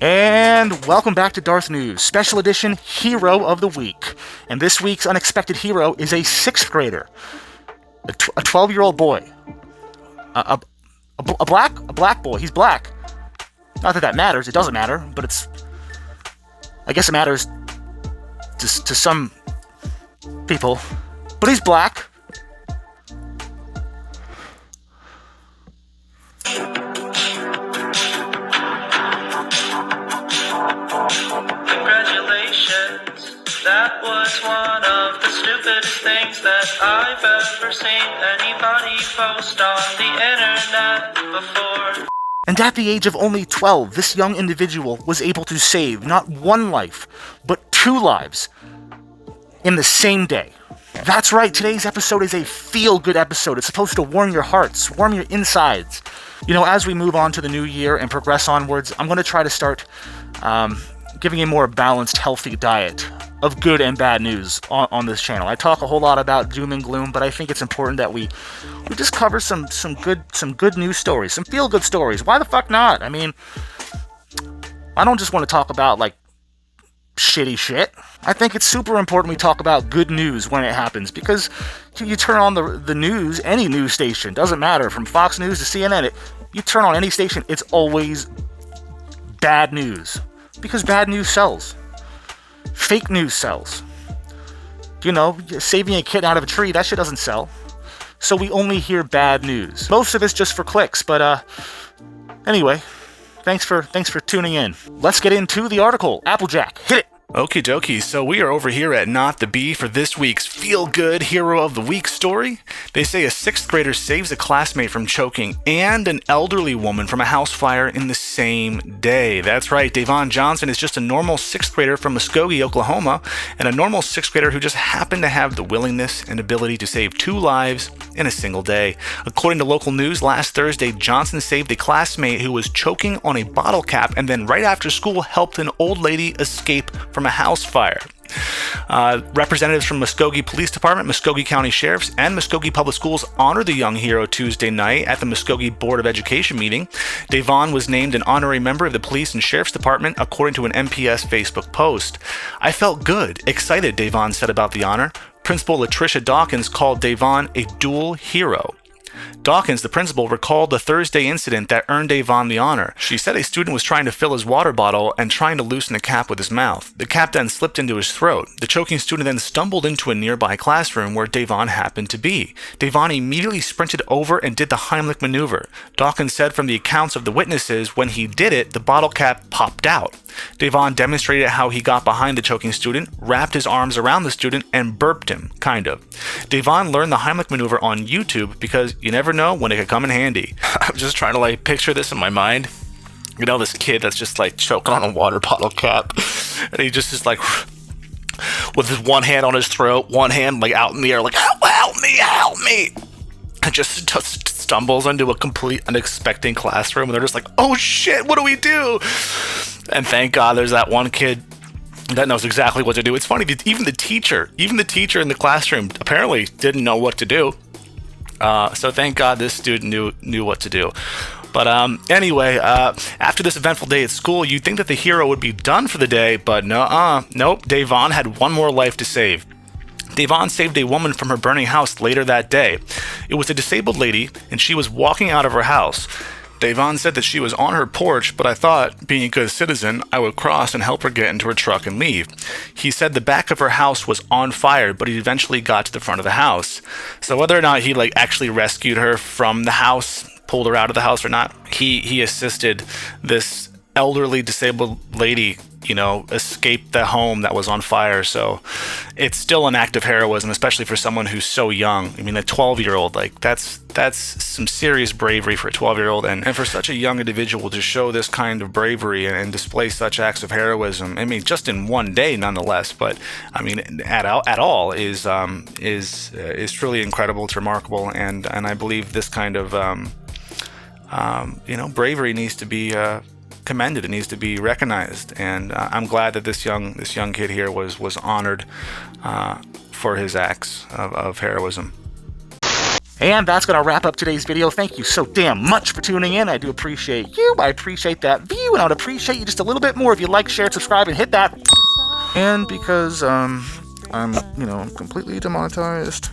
And welcome back to DarthNews, special edition Hero of the Week. And this week's unexpected hero is a 6th grader, a 12-year-old boy, a black boy. He's black. Not that that matters. It doesn't matter, but I guess it matters to some people. But he's black. Congratulations, that was one of the stupidest things that I've ever seen anybody post on the internet before. And at the age of only 12, this young individual was able to save not one life, but 2 lives in the same day. That's right, today's episode is a feel-good episode. It's supposed to warm your hearts, warm your insides. You know, as we move on to the new year and progress onwards, I'm going to try to start giving a more balanced, healthy diet of good and bad news on this channel. I talk a whole lot about doom and gloom, but I think it's important that we just cover some good news stories, some feel-good stories. Why the fuck not? I mean, I don't just want to talk about, like, shitty shit. I think it's super important we talk about good news when it happens, because you turn on the news, any news station, doesn't matter, from Fox News to CNN, you turn on any station, it's always bad news. Because bad news sells. Fake news sells. You know, saving a kid out of a tree, that shit doesn't sell. So we only hear bad news. Most of it's just for clicks, but anyway, thanks for tuning in. Let's get into the article. Applejack, hit it. Okie dokie, so we are over here at Not the Bee for this week's feel-good Hero of the Week story. They say a 6th grader saves a classmate from choking and an elderly woman from a house fire in the same day. That's right, Davon Johnson is just a normal 6th grader from Muskogee, Oklahoma, and a normal 6th grader who just happened to have the willingness and ability to save 2 lives in a single day. According to local news, last Thursday, Johnson saved a classmate who was choking on a bottle cap and then right after school helped an old lady escape from a house fire. Representatives from Muskogee Police Department, Muskogee County Sheriffs, and Muskogee Public Schools honored the young hero Tuesday night at the Muskogee Board of Education meeting. Davon was named an honorary member of the Police and Sheriff's Department, according to an MPS Facebook post. "I felt good, excited," Davon said about the honor. Principal Latricia Dawkins called Davon a dual hero. Dawkins, the principal, recalled the Thursday incident that earned Davon the honor. She said a student was trying to fill his water bottle and trying to loosen the cap with his mouth. The cap then slipped into his throat. The choking student then stumbled into a nearby classroom where Davon happened to be. Davon immediately sprinted over and did the Heimlich maneuver. Dawkins said from the accounts of the witnesses, when he did it, the bottle cap popped out. Davon demonstrated how he got behind the choking student, wrapped his arms around the student, and burped him, kind of. Davon learned the Heimlich maneuver on YouTube because you never know when it could come in handy. I'm just trying to like picture this in my mind. You know, this kid that's just like choking on a water bottle cap, and he just is like with his one hand on his throat, one hand like out in the air, like help me, and just stumbles into a complete unexpected classroom, and they're just like, oh shit, what do we do? And thank God there's that one kid that knows exactly what to do. It's funny, even the teacher in the classroom apparently didn't know what to do. So thank God this student knew what to do. But anyway, after this eventful day at school, you'd think that the hero would be done for the day, but nope, Davon had one more life to save. Davon saved a woman from her burning house later that day. It was a disabled lady, and she was walking out of her house. Davon said that she was on her porch, but I thought, being a good citizen, I would cross and help her get into her truck and leave. He said the back of her house was on fire, but he eventually got to the front of the house. So whether or not he actually rescued her from the house, pulled her out of the house or not, he assisted this elderly disabled lady, escape the home that was on fire. So it's still an act of heroism, especially for someone who's so young. I mean, a 12-year-old, that's some serious bravery for a 12-year-old, and for such a young individual to show this kind of bravery and display such acts of heroism. I mean, just in one day, nonetheless. But I mean, at all is truly incredible. It's remarkable, and I believe this kind of bravery needs to be commended. It needs to be recognized, and I'm glad that this young kid here was honored for his acts of heroism. And that's going to wrap up today's video. Thank you so damn much for tuning in. I do appreciate you. I appreciate that view, and I would appreciate you just a little bit more if you like, share, subscribe, and hit that. And because I'm, completely demonetized,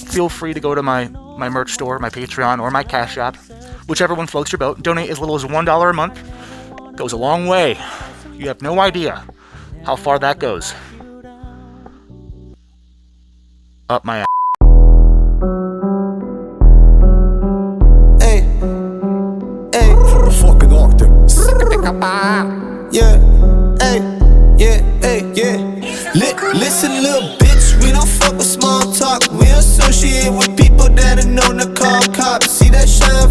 feel free to go to my merch store, my Patreon, or my Cash App. Whichever one floats your boat. Donate as little as $1 a month. Goes a long way. You have no idea how far that goes. Up my ass. Hey, from the fucking Arctic. Yeah, yeah. Listen, little bitch, we don't fuck with small talk. We associate with people that are known to call cops. See that shine